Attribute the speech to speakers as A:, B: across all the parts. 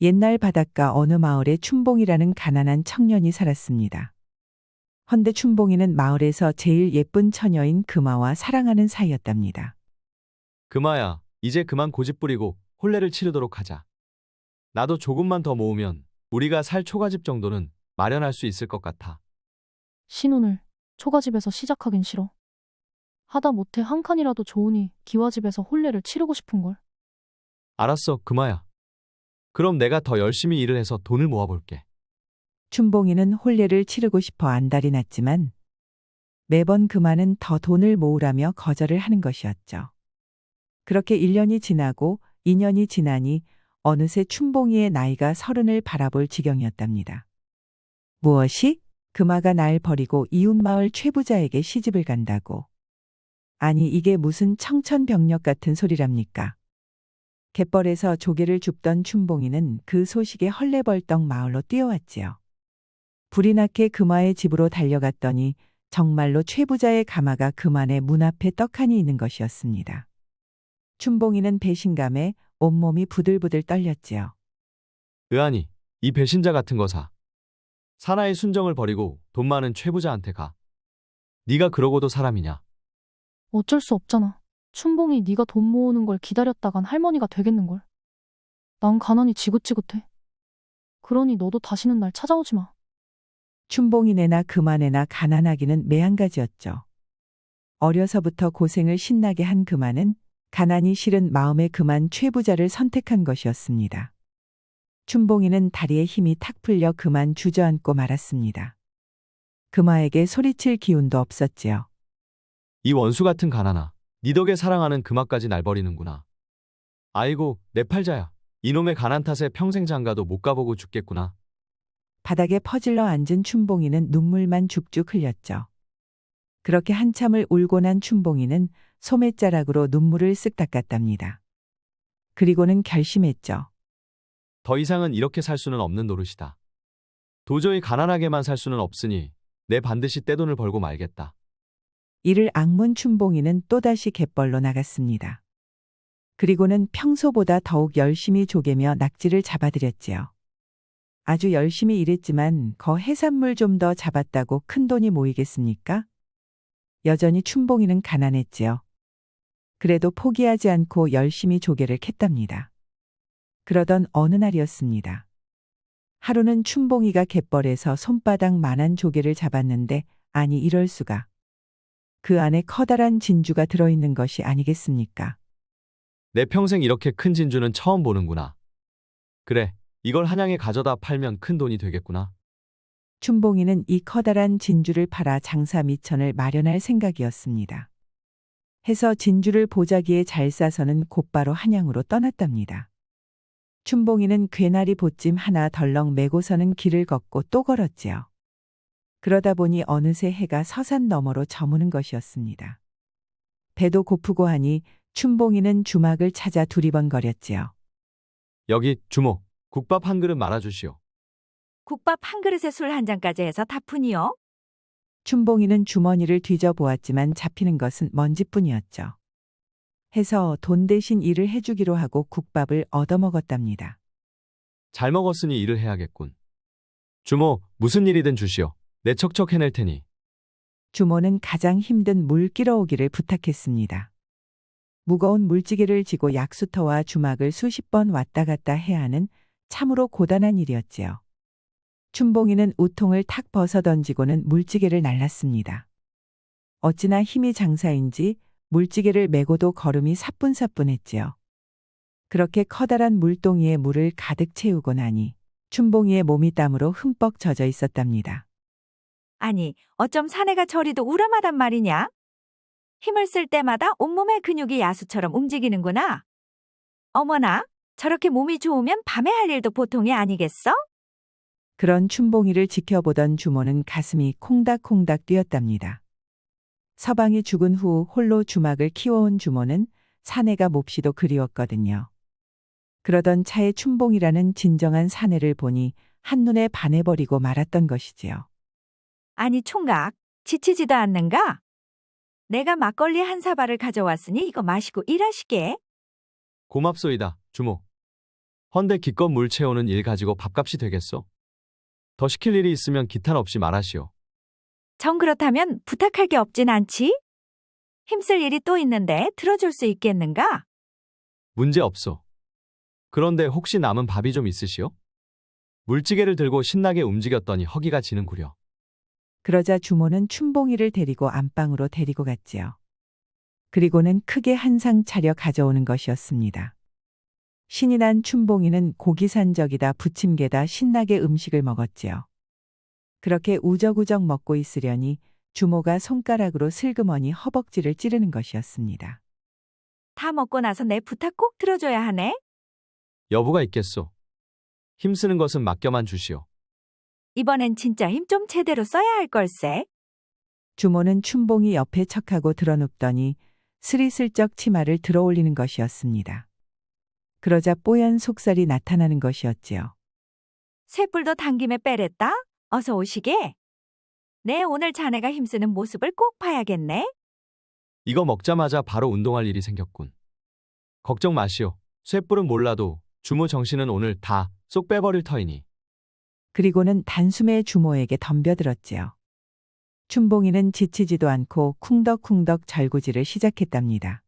A: 옛날 바닷가 어느 마을에 춘봉이라는 가난한 청년이 살았습니다. 헌데 춘봉이는 마을에서 제일 예쁜 처녀인 금아와 사랑하는 사이였답니다.
B: 금아야, 이제 그만 고집 부리고 혼례를 치르도록 하자. 나도 조금만 더 모으면 우리가 살 초가집 정도는 마련할 수 있을 것 같아.
C: 신혼을 초가집에서 시작하긴 싫어. 하다 못해 한 칸이라도 좋으니 기와집에서 혼례를 치르고 싶은걸.
B: 알았어, 금아야. 그럼 내가 더 열심히 일을 해서 돈을 모아볼게.
A: 춘봉이는 혼례를 치르고 싶어 안달이 났지만 매번 금아는 더 돈을 모으라며 거절을 하는 것이었죠. 그렇게 1년이 지나고 2년이 지나니 어느새 춘봉이의 나이가 30을 바라볼 지경이었답니다. 무엇이? 금아가 날 버리고 이웃마을 최부자에게 시집을 간다고. 아니 이게 무슨 청천벽력 같은 소리랍니까? 갯벌에서 조개를 줍던 춘봉이는 그 소식에 헐레벌떡 마을로 뛰어왔지요. 불이 나게 금아의 집으로 달려갔더니 정말로 최부자의 가마가 금안의 문 앞에 떡하니 있는 것이었습니다. 춘봉이는 배신감에 온몸이 부들부들 떨렸지요.
B: 의안이, 이 배신자 같은 거 사. 사나이 순정을 버리고 돈 많은 최부자한테 가. 네가 그러고도 사람이냐?
C: 어쩔 수 없잖아. 춘봉이 네가 돈 모으는 걸 기다렸다간 할머니가 되겠는걸. 난 가난이 지긋지긋해. 그러니 너도 다시는 날 찾아오지 마.
A: 춘봉이네나 금아네나 가난하기는 매한가지였죠. 어려서부터 고생을 신나게 한 금아는 가난이 싫은 마음에 금안 최부자를 선택한 것이었습니다. 춘봉이는 다리에 힘이 탁 풀려 그만 주저앉고 말았습니다. 금아에게 소리칠 기운도 없었지요.
B: 이 원수 같은 가난아. 네 덕에 사랑하는 금아까지 날 버리는구나. 아이고, 내 팔자야. 이놈의 가난 탓에 평생 장가도 못 가보고 죽겠구나.
A: 바닥에 퍼질러 앉은 춘봉이는 눈물만 죽죽 흘렸죠. 그렇게 한참을 울고 난 춘봉이는 소매자락으로 눈물을 쓱 닦았답니다. 그리고는 결심했죠.
B: 더 이상은 이렇게 살 수는 없는 노릇이다. 도저히 가난하게만 살 수는 없으니 내 반드시 떼돈을 벌고 말겠다.
A: 이를 악문 춘봉이는 또다시 갯벌로 나갔습니다. 그리고는 평소보다 더욱 열심히 조개며 낙지를 잡아들였지요. 아주 열심히 일했지만 거 해산물 좀 더 잡았다고 큰 돈이 모이겠습니까? 여전히 춘봉이는 가난했지요. 그래도 포기하지 않고 열심히 조개를 캤답니다. 그러던 어느 날이었습니다. 하루는 춘봉이가 갯벌에서 손바닥만한 조개를 잡았는데 아니 이럴 수가. 그 안에 커다란 진주가 들어있는 것이 아니겠습니까?
B: 내 평생 이렇게 큰 진주는 처음 보는구나. 그래, 이걸 한양에 가져다 팔면 큰 돈이 되겠구나.
A: 춘봉이는 이 커다란 진주를 팔아 장사 미천을 마련할 생각이었습니다. 해서 진주를 보자기에 잘 싸서는 곧바로 한양으로 떠났답니다. 춘봉이는 괴나리 보찜 하나 덜렁 메고서는 길을 걷고 또 걸었지요. 그러다 보니 어느새 해가 서산 너머로 저무는 것이었습니다. 배도 고프고 하니 춘봉이는 주막을 찾아 두리번거렸지요.
B: 여기 주모, 국밥 한 그릇 말아주시오.
D: 국밥 한 그릇에 술 한 잔까지 해서 다 푼이요?
A: 춘봉이는 주머니를 뒤져보았지만 잡히는 것은 먼지뿐이었죠. 해서 돈 대신 일을 해주기로 하고 국밥을 얻어먹었답니다.
B: 잘 먹었으니 일을 해야겠군. 주모, 무슨 일이든 주시오. 내 척척 해낼 테니.
A: 주모는 가장 힘든 물 끼러오기를 부탁했습니다. 무거운 물지개를 지고 약수터와 주막을 수십 번 왔다 갔다 해야 하는 참으로 고단한 일이었지요. 춘봉이는 우통을 탁 벗어던지고는 물지개를 날랐습니다. 어찌나 힘이 장사인지 물지개를 메고도 걸음이 사뿐사뿐했지요. 그렇게 커다란 물동이에 물을 가득 채우고 나니 춘봉이의 몸이 땀으로 흠뻑 젖어 있었답니다.
D: 아니, 어쩜 사내가 저리도 우람하단 말이냐? 힘을 쓸 때마다 온몸의 근육이 야수처럼 움직이는구나. 어머나, 저렇게 몸이 좋으면 밤에 할 일도 보통이 아니겠어?
A: 그런 춘봉이를 지켜보던 주모는 가슴이 콩닥콩닥 뛰었답니다. 서방이 죽은 후 홀로 주막을 키워온 주모는 사내가 몹시도 그리웠거든요. 그러던 차에 춘봉이라는 진정한 사내를 보니 한눈에 반해버리고 말았던 것이지요.
D: 아니, 총각, 지치지도 않는가? 내가 막걸리 한 사발을 가져왔으니 이거 마시고 일하시게.
B: 고맙소이다, 주모. 헌데 기껏 물 채우는 일 가지고 밥값이 되겠소? 더 시킬 일이 있으면 기탄 없이 말하시오.
D: 정 그렇다면 부탁할 게 없진 않지? 힘쓸 일이 또 있는데 들어줄 수 있겠는가?
B: 문제 없소. 그런데 혹시 남은 밥이 좀 있으시오? 물찌개를 들고 신나게 움직였더니 허기가 지는구려.
A: 그러자 주모는 춘봉이를 데리고 안방으로 데리고 갔지요. 그리고는 크게 한 상 차려 가져오는 것이었습니다. 신이 난 춘봉이는 고기산적이다 부침개다 신나게 음식을 먹었지요. 그렇게 우적우적 먹고 있으려니 주모가 손가락으로 슬그머니 허벅지를 찌르는 것이었습니다.
D: 다 먹고 나서 내 부탁 꼭 들어줘야 하네.
B: 여부가 있겠소. 힘쓰는 것은 맡겨만 주시오.
D: 이번엔 진짜 힘 좀 제대로 써야 할 걸세.
A: 주모는 춘봉이 옆에 척하고 드러눕더니 스리슬쩍 치마를 들어올리는 것이었습니다. 그러자 뽀얀 속살이 나타나는 것이었지요.
D: 쇠뿔도 당김에 빼랬다? 어서 오시게. 내 오늘 자네가 힘쓰는 모습을 꼭 봐야겠네.
B: 이거 먹자마자 바로 운동할 일이 생겼군. 걱정 마시오. 쇠뿔은 몰라도 주모 정신은 오늘 다 쏙 빼버릴 터이니.
A: 그리고는 단숨에 주모에게 덤벼들었지요. 춘봉이는 지치지도 않고 쿵덕쿵덕 절구질을 시작했답니다.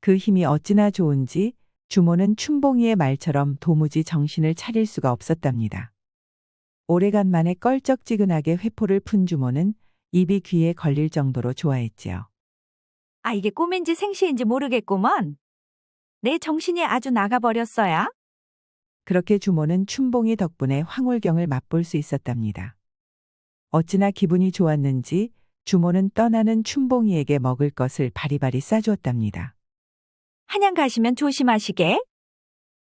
A: 그 힘이 어찌나 좋은지 주모는 춘봉이의 말처럼 도무지 정신을 차릴 수가 없었답니다. 오래간만에 껄쩍지근하게 회포를 푼 주모는 입이 귀에 걸릴 정도로 좋아했지요.
D: 아, 이게 꿈인지 생시인지 모르겠구먼. 내 정신이 아주 나가버렸어야.
A: 그렇게 주모는 춘봉이 덕분에 황홀경을 맛볼 수 있었답니다. 어찌나 기분이 좋았는지 주모는 떠나는 춘봉이에게 먹을 것을 바리바리 싸주었답니다.
D: 한양 가시면 조심하시게.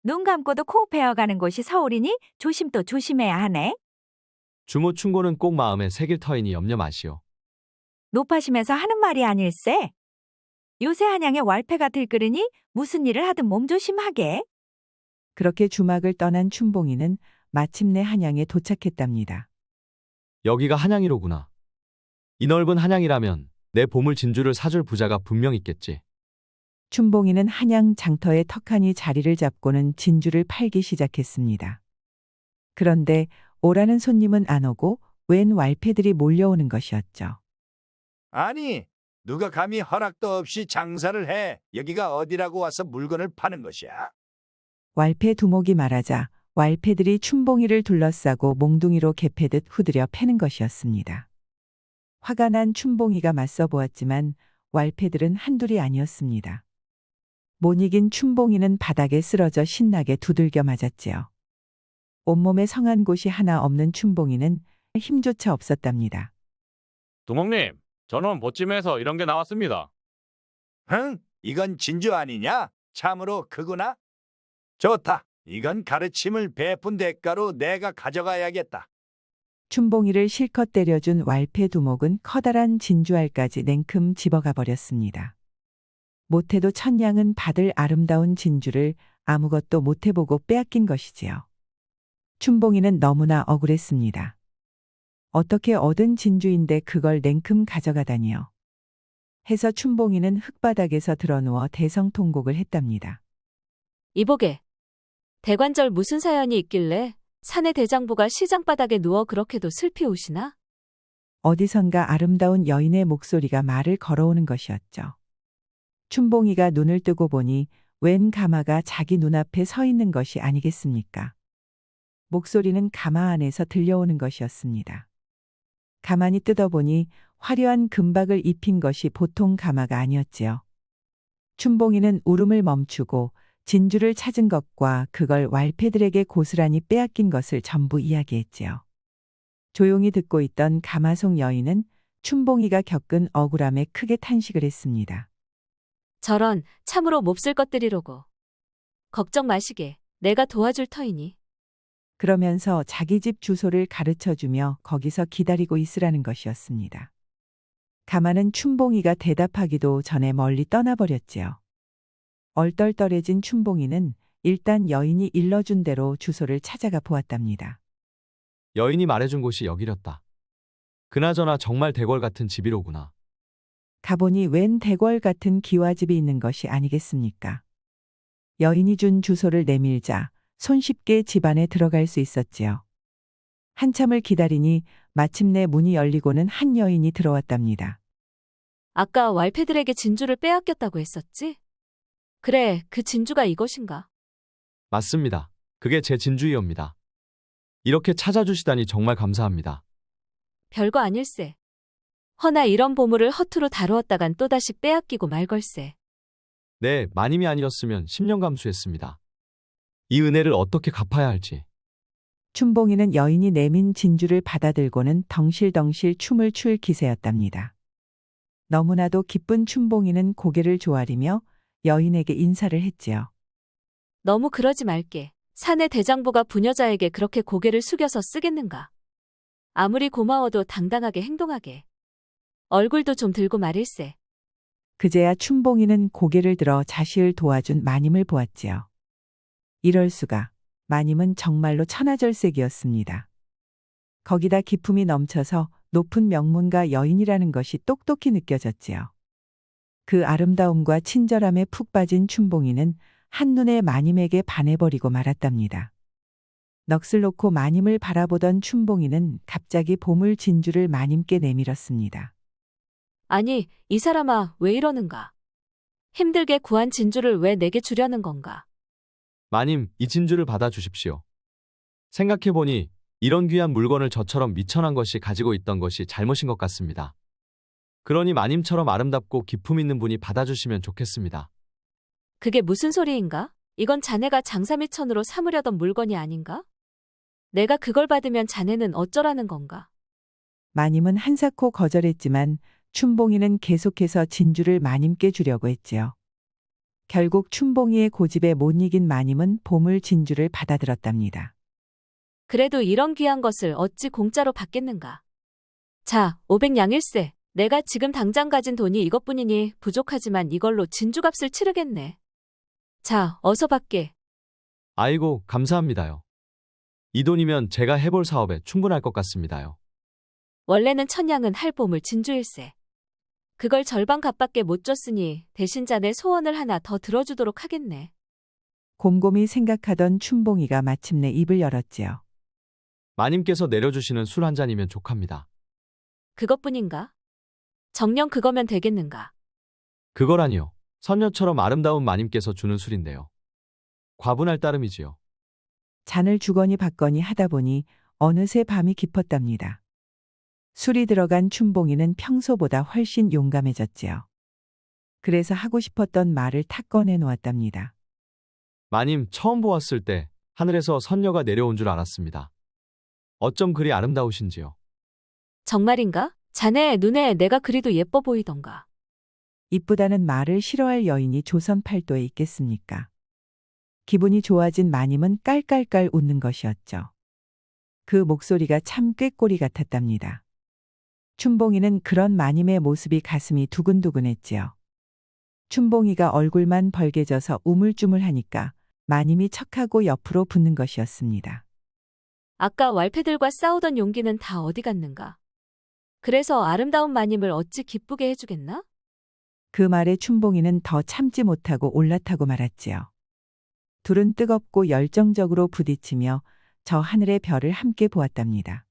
D: 눈 감고도 코 베어가는 곳이 서울이니 조심 또 조심해야 하네.
B: 주모 충고는 꼭 마음에 새길 터이니 염려 마시오.
D: 높아심에서 하는 말이 아닐세. 요새 한양에 왈패가 들끓으니 무슨 일을 하든 몸조심하게.
A: 그렇게 주막을 떠난 춘봉이는 마침내 한양에 도착했답니다.
B: 여기가 한양이로구나. 이 넓은 한양이라면 내 보물 진주를 사줄 부자가 분명 있겠지.
A: 춘봉이는 한양 장터에 턱하니 자리를 잡고는 진주를 팔기 시작했습니다. 그런데 오라는 손님은 안 오고 웬 왈패들이 몰려오는 것이었죠.
E: 아니, 누가 감히 허락도 없이 장사를 해. 여기가 어디라고 와서 물건을 파는 것이야.
A: 왈패 두목이 말하자 왈패들이 춘봉이를 둘러싸고 몽둥이로 개패듯 후드려 패는 것이었습니다. 화가 난 춘봉이가 맞서 보았지만 왈패들은 한둘이 아니었습니다. 못 이긴 춘봉이는 바닥에 쓰러져 신나게 두들겨 맞았지요. 온몸에 성한 곳이 하나 없는 춘봉이는 힘조차 없었답니다.
F: 두목님, 저는 보찜에서 이런 게 나왔습니다.
E: 흥, 이건 진주 아니냐? 참으로 크구나. 좋다. 이건 가르침을 베푼 대가로 내가 가져가야겠다.
A: 춘봉이를 실컷 때려준 왈패 두목은 커다란 진주알까지 냉큼 집어가 버렸습니다. 못해도 천냥은 받을 아름다운 진주를 아무것도 못해보고 빼앗긴 것이지요. 춘봉이는 너무나 억울했습니다. 어떻게 얻은 진주인데 그걸 냉큼 가져가다니요. 해서 춘봉이는 흙바닥에서 드러누워 대성통곡을 했답니다.
G: 이보게, 대관절 무슨 사연이 있길래 사내 대장부가 시장바닥에 누워 그렇게도 슬피 우시나?
A: 어디선가 아름다운 여인의 목소리가 말을 걸어오는 것이었죠. 춘봉이가 눈을 뜨고 보니 웬 가마가 자기 눈앞에 서 있는 것이 아니겠습니까? 목소리는 가마 안에서 들려오는 것이었습니다. 가만히 뜯어보니 화려한 금박을 입힌 것이 보통 가마가 아니었지요. 춘봉이는 울음을 멈추고 진주를 찾은 것과 그걸 왈패들에게 고스란히 빼앗긴 것을 전부 이야기했지요. 조용히 듣고 있던 가마송 여인은 춘봉이가 겪은 억울함에 크게 탄식을 했습니다.
G: 저런 참으로 몹쓸 것들이로고. 걱정 마시게, 내가 도와줄 터이니.
A: 그러면서 자기 집 주소를 가르쳐주며 거기서 기다리고 있으라는 것이었습니다. 가마는 춘봉이가 대답하기도 전에 멀리 떠나버렸지요. 얼떨떨해진 춘봉이는 일단 여인이 일러준 대로 주소를 찾아가 보았답니다.
B: 여인이 말해준 곳이 여기렸다. 그나저나 정말 대궐 같은 집이로구나.
A: 가보니 웬 대궐 같은 기와집이 있는 것이 아니겠습니까? 여인이 준 주소를 내밀자 손쉽게 집 안에 들어갈 수 있었지요. 한참을 기다리니 마침내 문이 열리고는 한 여인이 들어왔답니다.
G: 아까 왈패들에게 진주를 빼앗겼다고 했었지? 그래, 그 진주가 이것인가?
B: 맞습니다. 그게 제 진주이옵니다. 이렇게 찾아주시다니 정말 감사합니다.
G: 별거 아닐세. 허나 이런 보물을 허투루 다루었다간 또다시 빼앗기고 말걸세.
B: 네, 마님이 아니었으면 10년 감수했습니다. 이 은혜를 어떻게 갚아야 할지.
A: 춘봉이는 여인이 내민 진주를 받아들고는 덩실덩실 춤을 출 기세였답니다. 너무나도 기쁜 춘봉이는 고개를 조아리며 여인에게 인사를 했지요.
G: 너무 그러지 말게. 사내 대장부가 부녀자에게 그렇게 고개를 숙여서 쓰겠는가? 아무리 고마워도 당당하게 행동하게. 얼굴도 좀 들고 말일세.
A: 그제야 춘봉이는 고개를 들어 자시를 도와준 마님을 보았지요. 이럴 수가. 마님은 정말로 천하절색이었습니다. 거기다 기품이 넘쳐서 높은 명문가 여인이라는 것이 똑똑히 느껴졌지요. 그 아름다움과 친절함에 푹 빠진 춘봉이는 한눈에 마님에게 반해버리고 말았답니다. 넋을 놓고 마님을 바라보던 춘봉이는 갑자기 보물 진주를 마님께 내밀었습니다.
G: 아니, 이 사람아, 왜 이러는가? 힘들게 구한 진주를 왜 내게 주려는 건가?
B: 마님, 이 진주를 받아주십시오. 생각해보니 이런 귀한 물건을 저처럼 미천한 것이 가지고 있던 것이 잘못인 것 같습니다. 그러니 마님처럼 아름답고 기품 있는 분이 받아주시면 좋겠습니다.
G: 그게 무슨 소리인가? 이건 자네가 장사미천으로 삼으려던 물건이 아닌가? 내가 그걸 받으면 자네는 어쩌라는 건가?
A: 마님은 한사코 거절했지만 춘봉이는 계속해서 진주를 마님께 주려고 했지요. 결국 춘봉이의 고집에 못 이긴 마님은 보물 진주를 받아들었답니다.
G: 그래도 이런 귀한 것을 어찌 공짜로 받겠는가? 자, 500냥일세. 내가 지금 당장 가진 돈이 이것뿐이니 부족하지만 이걸로 진주값을 치르겠네. 자, 어서 받게.
B: 아이고, 감사합니다요. 이 돈이면 제가 해볼 사업에 충분할 것 같습니다요.
G: 원래는 천냥은 할 보물 진주일세. 그걸 절반 값밖에 못 줬으니 대신 자네 소원을 하나 더 들어주도록 하겠네.
A: 곰곰이 생각하던 춘봉이가 마침내 입을 열었지요.
B: 마님께서 내려주시는 술 한 잔이면 족합니다.
G: 그것뿐인가? 정녕 그거면 되겠는가?
B: 그거라니요. 선녀처럼 아름다운 마님께서 주는 술인데요. 과분할 따름이지요.
A: 잔을 주거니 받거니 하다 보니 어느새 밤이 깊었답니다. 술이 들어간 춘봉이는 평소보다 훨씬 용감해졌지요. 그래서 하고 싶었던 말을 탁 꺼내 놓았답니다.
B: 마님, 처음 보았을 때 하늘에서 선녀가 내려온 줄 알았습니다. 어쩜 그리 아름다우신지요.
G: 정말인가? 자네 눈에 내가 그리도 예뻐 보이던가.
A: 이쁘다는 말을 싫어할 여인이 조선 팔도에 있겠습니까? 기분이 좋아진 마님은 깔깔깔 웃는 것이었죠. 그 목소리가 참 꾀꼬리 같았답니다. 춘봉이는 그런 마님의 모습이 가슴이 두근두근했지요. 춘봉이가 얼굴만 벌개져서 우물쭈물하니까 마님이 척하고 옆으로 붙는 것이었습니다.
G: 아까 왈패들과 싸우던 용기는 다 어디 갔는가? 그래서 아름다운 마님을 어찌 기쁘게 해주겠나?
A: 그 말에 춘봉이는 더 참지 못하고 올라타고 말았지요. 둘은 뜨겁고 열정적으로 부딪히며 저 하늘의 별을 함께 보았답니다.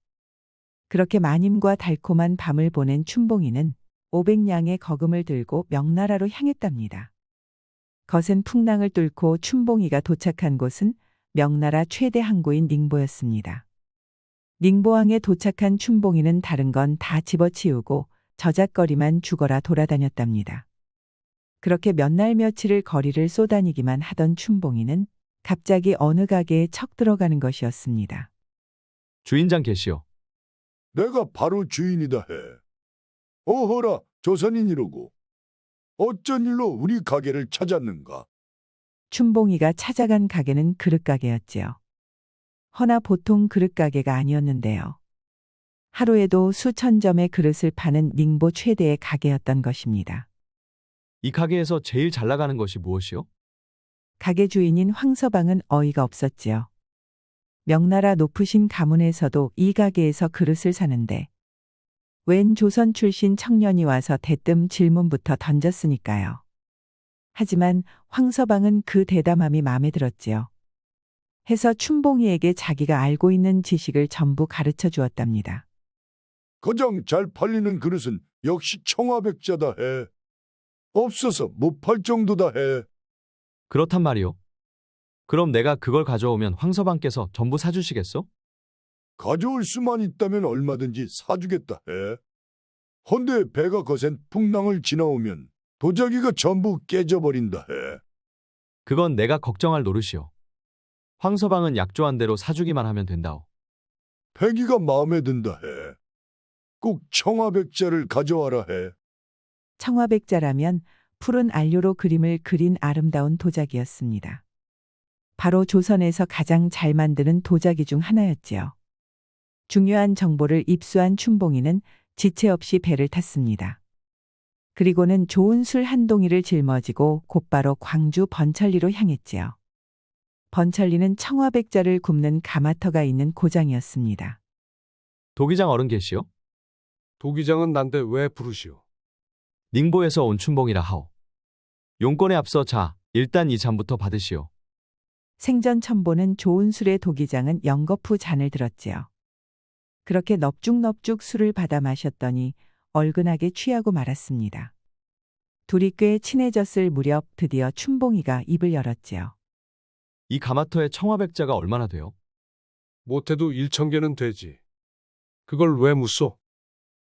A: 그렇게 마님과 달콤한 밤을 보낸 춘봉이는 500냥의 거금을 들고 명나라로 향했답니다. 거센 풍랑을 뚫고 춘봉이가 도착한 곳은 명나라 최대 항구인 닝보였습니다. 닝보항에 도착한 춘봉이는 다른 건 다 집어치우고 저작거리만 죽어라 돌아다녔답니다. 그렇게 몇 날 며칠을 거리를 쏘다니기만 하던 춘봉이는 갑자기 어느 가게에 척 들어가는 것이었습니다.
B: 주인장 계시오.
E: 내가 바로 주인이다 해. 어허라, 조선인이로고. 어쩐 일로 우리 가게를 찾았는가?
A: 춘봉이가 찾아간 가게는 그릇가게였지요. 허나 보통 그릇가게가 아니었는데요. 하루에도 수천 점의 그릇을 파는 닝보 최대의 가게였던 것입니다.
B: 이 가게에서 제일 잘 나가는 것이 무엇이오?
A: 가게 주인인 황서방은 어이가 없었지요. 명나라 높으신 가문에서도 이 가게에서 그릇을 사는데 웬 조선 출신 청년이 와서 대뜸 질문부터 던졌으니까요. 하지만 황서방은 그 대담함이 마음에 들었지요. 해서 춘봉이에게 자기가 알고 있는 지식을 전부 가르쳐 주었답니다.
E: 가장 잘 팔리는 그릇은 역시 청화백자다 해. 없어서 못 팔 정도다 해.
B: 그렇단 말이오. 그럼 내가 그걸 가져오면 황서방께서 전부 사주시겠소?
E: 가져올 수만 있다면 얼마든지 사주겠다 해. 헌데 배가 거센 풍랑을 지나오면 도자기가 전부 깨져버린다 해.
B: 그건 내가 걱정할 노릇이오. 황서방은 약조한 대로 사주기만 하면 된다오.
E: 패기가 마음에 든다 해. 꼭 청화백자를 가져와라 해.
A: 청화백자라면 푸른 안료로 그림을 그린 아름다운 도자기였습니다. 바로 조선에서 가장 잘 만드는 도자기 중 하나였지요. 중요한 정보를 입수한 춘봉이는 지체 없이 배를 탔습니다. 그리고는 좋은 술 한 동이를 짊어지고 곧바로 광주 번천리로 향했지요. 번천리는 청화백자를 굽는 가마터가 있는 고장이었습니다.
B: 도기장 어른 계시오?
H: 도기장은 난데 왜 부르시오?
B: 닝보에서 온 춘봉이라 하오. 용건에 앞서 자, 일단 이 잔부터 받으시오.
A: 생전 첨보는 좋은 술의 도기장은 영거푸 잔을 들었지요. 그렇게 넙죽넙죽 술을 받아 마셨더니 얼근하게 취하고 말았습니다. 둘이 꽤 친해졌을 무렵 드디어 춘봉이가 입을 열었지요.
B: 이 가마터의 청화백자가 얼마나 돼요?
H: 못해도 1,000개는 되지. 그걸 왜 묻소?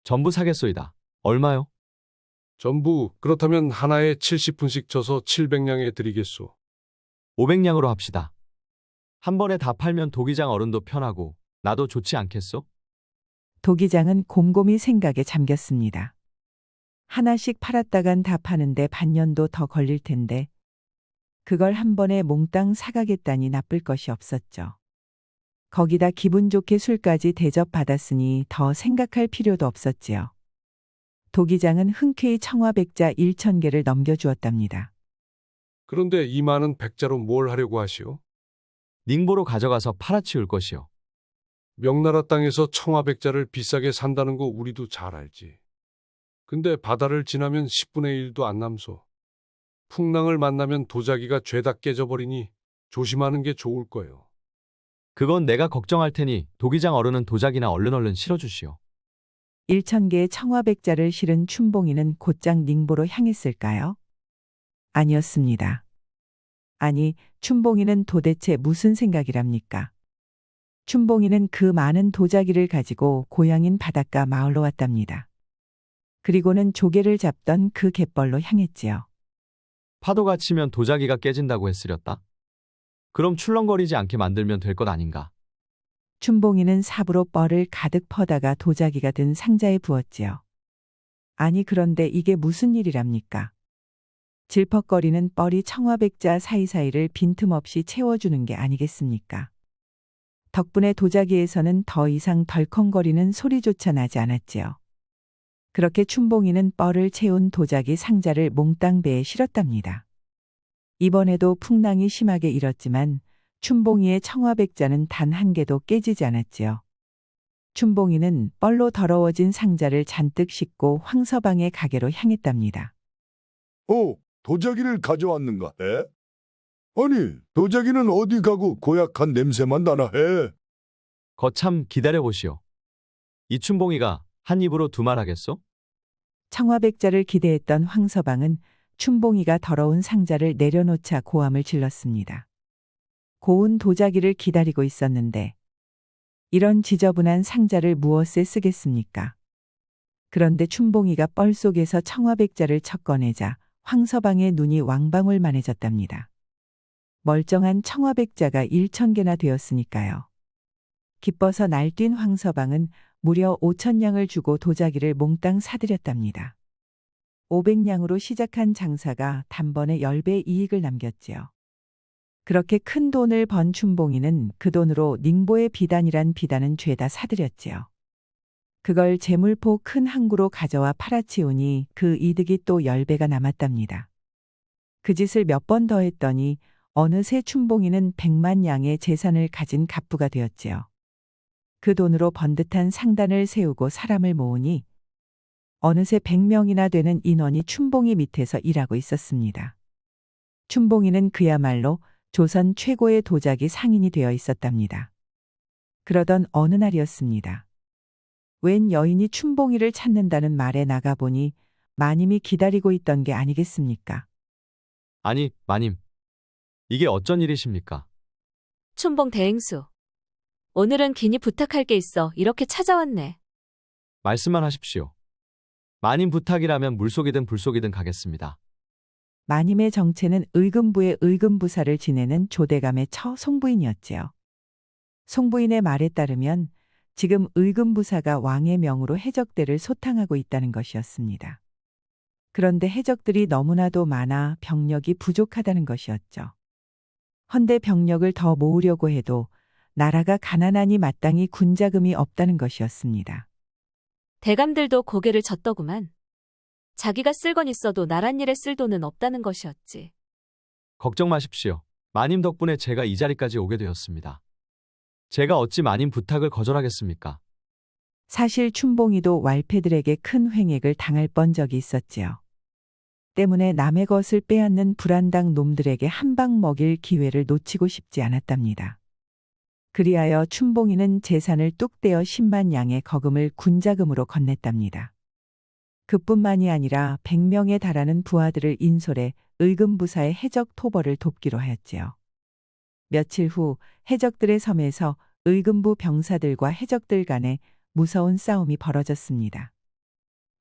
B: 전부 사겠소이다. 얼마요?
H: 전부 그렇다면 하나에 70푼씩 쳐서 700냥에 드리겠소.
B: 500냥으로 합시다. 한 번에 다 팔면 도기장 어른도 편하고 나도 좋지 않겠소?
A: 도기장은 곰곰이 생각에 잠겼습니다. 하나씩 팔았다간 다 파는데 반년도 더 걸릴 텐데 그걸 한 번에 몽땅 사가겠다니 나쁠 것이 없었죠. 거기다 기분 좋게 술까지 대접받았으니 더 생각할 필요도 없었지요. 도기장은 흔쾌히 청화백자 1,000개를 넘겨주었답니다.
H: 그런데 이 많은 백자로 뭘 하려고 하시오?
B: 닝보로 가져가서 팔아치울 것이요.
H: 명나라 땅에서 청화백자를 비싸게 산다는 거 우리도 잘 알지. 근데 바다를 지나면 10분의 1도 안 남소. 풍랑을 만나면 도자기가 죄다 깨져버리니 조심하는 게 좋을 거요.
B: 그건 내가 걱정할 테니 도기장 어른은 도자기나 얼른 실어주시오.
A: 1,000개의 청화백자를 실은 춘봉이는 곧장 닝보로 향했을까요? 아니었습니다. 아니, 춘봉이는 도대체 무슨 생각이랍니까? 춘봉이는 그 많은 도자기를 가지고 고향인 바닷가 마을로 왔답니다. 그리고는 조개를 잡던 그 갯벌로 향했지요.
B: 파도가 치면 도자기가 깨진다고 했으렸다. 그럼 출렁거리지 않게 만들면 될 것 아닌가.
A: 춘봉이는 삽으로 뻘을 가득 퍼다가 도자기가 든 상자에 부었지요. 아니 그런데 이게 무슨 일이랍니까? 질퍽거리는 뻘이 청화백자 사이사이를 빈틈없이 채워주는 게 아니겠습니까? 덕분에 도자기에서는 더 이상 덜컹거리는 소리조차 나지 않았지요. 그렇게 춘봉이는 뻘을 채운 도자기 상자를 몽땅 배에 실었답니다. 이번에도 풍랑이 심하게 일었지만 춘봉이의 청화백자는 단 한 개도 깨지지 않았지요. 춘봉이는 뻘로 더러워진 상자를 잔뜩 싣고 황서방의 가게로 향했답니다.
E: 도자기를 가져왔는가 해? 아니, 도자기는 어디 가고 고약한 냄새만 나나 해.
B: 거참 기다려보시오. 이 춘봉이가 한 입으로 두 말 하겠소?
A: 청화백자를 기대했던 황서방은 춘봉이가 더러운 상자를 내려놓자 고함을 질렀습니다. 고운 도자기를 기다리고 있었는데 이런 지저분한 상자를 무엇에 쓰겠습니까? 그런데 춘봉이가 뻘 속에서 청화백자를 첫 꺼내자 황서방의 눈이 왕방울만해졌답니다. 멀쩡한 청화백자가 1,000개나 되었으니까요. 기뻐서 날뛴 황서방은 무려 5,000냥을 주고 도자기를 몽땅 사들였답니다. 500냥으로 시작한 장사가 단번에 10배 이익을 남겼지요. 그렇게 큰 돈을 번 춘봉이는 그 돈으로 닝보의 비단이란 비단은 죄다 사들였지요. 그걸 재물포 큰 항구로 가져와 팔아치우니 그 이득이 또 10배가 남았답니다. 그 짓을 몇 번 더 했더니 어느새 춘봉이는 100만 양의 재산을 가진 갑부가 되었지요. 그 돈으로 번듯한 상단을 세우고 사람을 모으니 어느새 100명이나 되는 인원이 춘봉이 밑에서 일하고 있었습니다. 춘봉이는 그야말로 조선 최고의 도자기 상인이 되어 있었답니다. 그러던 어느 날이었습니다. 웬 여인이 춘봉이를 찾는다는 말에 나가보니 마님이 기다리고 있던 게 아니겠습니까?
B: 아니, 마님. 이게 어쩐 일이십니까?
G: 춘봉 대행수. 오늘은 긴히 부탁할 게 있어 이렇게 찾아왔네.
B: 말씀만 하십시오. 마님 부탁이라면 물속이든 불속이든 가겠습니다.
A: 마님의 정체는 의금부의 의금부사를 지내는 조대감의 처 송부인이었지요. 송부인의 말에 따르면 지금 의금부사가 왕의 명으로 해적대를 소탕하고 있다는 것이었습니다. 그런데 해적들이 너무나도 많아 병력이 부족하다는 것이었죠. 헌데 병력을 더 모으려고 해도 나라가 가난하니 마땅히 군자금이 없다는 것이었습니다.
G: 대감들도 고개를 젓더구만. 자기가 쓸 건 있어도 나란 일에 쓸 돈은 없다는 것이었지.
B: 걱정 마십시오. 마님 덕분에 제가 이 자리까지 오게 되었습니다. 제가 어찌 마님 부탁을 거절하겠습니까?
A: 사실 춘봉이도 왈패들에게 큰 횡액을 당할 뻔 적이 있었지요. 때문에 남의 것을 빼앗는 불안당 놈들에게 한 방 먹일 기회를 놓치고 싶지 않았답니다. 그리하여 춘봉이는 재산을 뚝 떼어 10만 양의 거금을 군자금으로 건넸답니다. 그뿐만이 아니라 100명에 달하는 부하들을 인솔해 의금부사의 해적 토벌을 돕기로 하였지요. 며칠 후 해적들의 섬에서 의금부 병사들과 해적들 간에 무서운 싸움이 벌어졌습니다.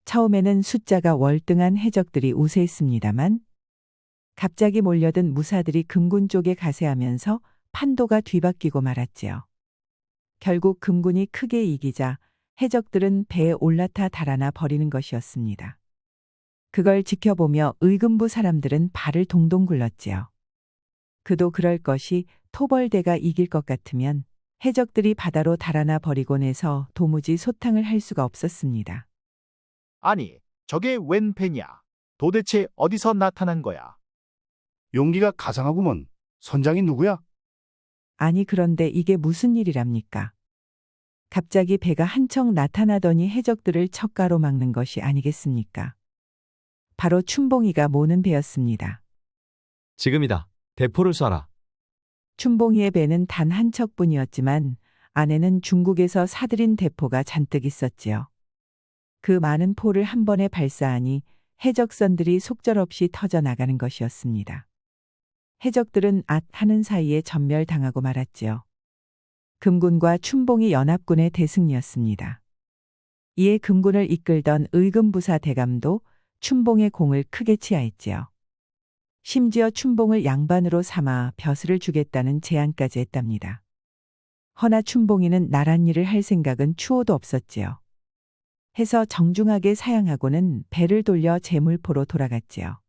A: 처음에는 숫자가 월등한 해적들이 우세했습니다만 갑자기 몰려든 무사들이 금군 쪽에 가세하면서 판도가 뒤바뀌고 말았지요. 결국 금군이 크게 이기자 해적들은 배에 올라타 달아나 버리는 것이었습니다. 그걸 지켜보며 의금부 사람들은 발을 동동 굴렀지요. 그도 그럴 것이 토벌대가 이길 것 같으면 해적들이 바다로 달아나 버리곤 해서 도무지 소탕을 할 수가 없었습니다.
I: 아니, 저게 웬 배냐? 도대체 어디서 나타난 거야?
J: 용기가 가상하구먼. 선장이 누구야?
A: 아니 그런데 이게 무슨 일이랍니까? 갑자기 배가 한 척 나타나더니 해적들을 척가로 막는 것이 아니겠습니까? 바로 춘봉이가 모는 배였습니다.
B: 지금이다. 대포를 쏴라.
A: 춘봉이의 배는 단 한 척뿐이었지만 안에는 중국에서 사들인 대포가 잔뜩 있었지요. 그 많은 포를 한 번에 발사하니 해적선들이 속절없이 터져나가는 것이었습니다. 해적들은 앗 하는 사이에 전멸당하고 말았지요. 금군과 춘봉이 연합군의 대승리였습니다. 이에 금군을 이끌던 의금부사 대감도 춘봉의 공을 크게 치하했지요. 심지어 춘봉을 양반으로 삼아 벼슬을 주겠다는 제안까지 했답니다. 허나 춘봉이는 나란 일을 할 생각은 추호도 없었지요. 해서 정중하게 사양하고는 배를 돌려 제물포로 돌아갔지요.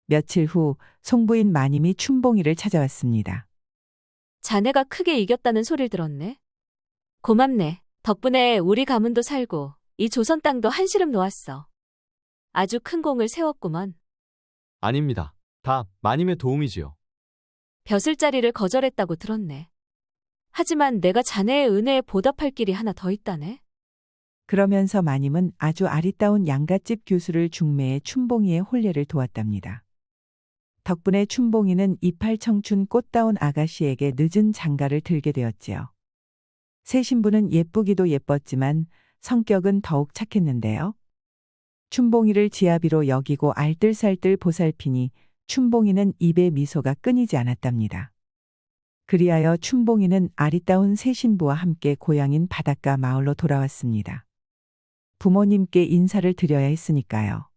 A: 며칠 후 송부인 마님이 춘봉이를 찾아왔습니다.
G: 자네가 크게 이겼다는 소리를 들었네. 고맙네. 덕분에 우리 가문도 살고 이 조선 땅도 한시름 놓았어. 아주 큰 공을 세웠구먼.
B: 아닙니다. 다 마님의 도움이지요.
G: 벼슬자리를 거절했다고 들었네. 하지만 내가 자네의 은혜에 보답할 길이 하나 더 있다네.
A: 그러면서 마님은 아주 아리따운 양갓집 교수를 중매해 춘봉이의 혼례를 도왔답니다. 덕분에 춘봉이는 이팔 청춘 꽃다운 아가씨에게 늦은 장가를 들게 되었지요. 새 신부는 예쁘기도 예뻤지만 성격은 더욱 착했는데요. 춘봉이를 지아비로 여기고 알뜰살뜰 보살피니 춘봉이는 입에 미소가 끊이지 않았답니다. 그리하여 춘봉이는 아리따운 새 신부와 함께 고향인 바닷가 마을로 돌아왔습니다. 부모님께 인사를 드려야 했으니까요.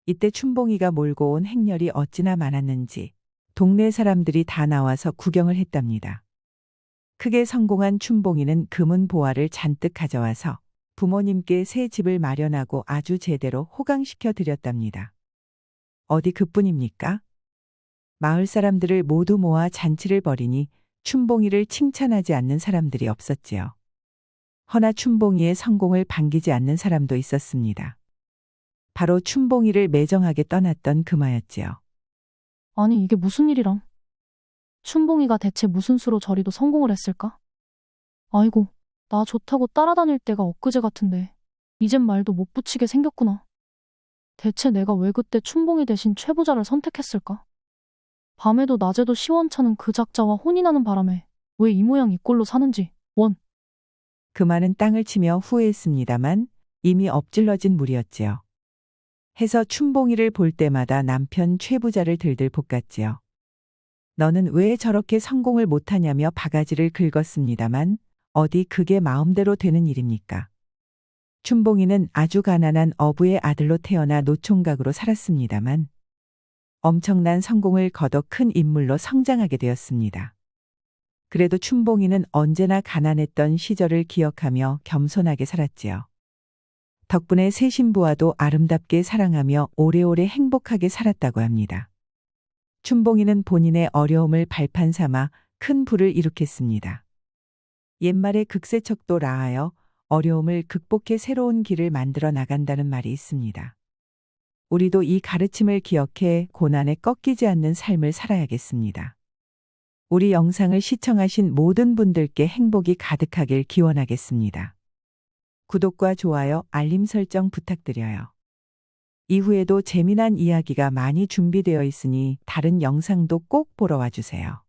A: 이때 춘봉이가 몰고 온 행렬이 어찌나 많았는지 동네 사람들이 다 나와서 구경을 했답니다. 크게 성공한 춘봉이는 금은 보화를 잔뜩 가져와서 부모님께 새 집을 마련하고 아주 제대로 호강시켜 드렸답니다. 어디 그뿐입니까? 마을 사람들을 모두 모아 잔치를 벌이니 춘봉이를 칭찬하지 않는 사람들이 없었지요. 허나 춘봉이의 성공을 반기지 않는 사람도 있었습니다. 바로 춘봉이를 매정하게 떠났던 금화였지요.
C: 아니 이게 무슨 일이람? 춘봉이가 대체 무슨 수로 저리도 성공을 했을까? 아이고, 나 좋다고 따라다닐 때가 엊그제 같은데 이젠 말도 못 붙이게 생겼구나. 대체 내가 왜 그때 춘봉이 대신 최부자를 선택했을까? 밤에도 낮에도 시원찮은 그 작자와 혼이 나는 바람에 왜 이 모양 이 꼴로 사는지. 원.
A: 그만은 땅을 치며 후회했습니다만 이미 엎질러진 물이었지요. 해서 춘봉이를 볼 때마다 남편 최부자를 들들 볶았지요. 너는 왜 저렇게 성공을 못하냐며 바가지를 긁었습니다만 어디 그게 마음대로 되는 일입니까? 춘봉이는 아주 가난한 어부의 아들로 태어나 노총각으로 살았습니다만 엄청난 성공을 거둬 큰 인물로 성장하게 되었습니다. 그래도 춘봉이는 언제나 가난했던 시절을 기억하며 겸손하게 살았지요. 덕분에 새 신부와도 아름답게 사랑하며 오래오래 행복하게 살았다고 합니다. 춘봉이는 본인의 어려움을 발판 삼아 큰 부를 일으켰습니다. 옛말에 극세척도 라하여 어려움을 극복해 새로운 길을 만들어 나간다는 말이 있습니다. 우리도 이 가르침을 기억해 고난에 꺾이지 않는 삶을 살아야겠습니다. 우리 영상을 시청하신 모든 분들께 행복이 가득하길 기원하겠습니다. 구독과 좋아요, 알림 설정 부탁드려요. 이후에도 재미난 이야기가 많이 준비되어 있으니 다른 영상도 꼭 보러 와주세요.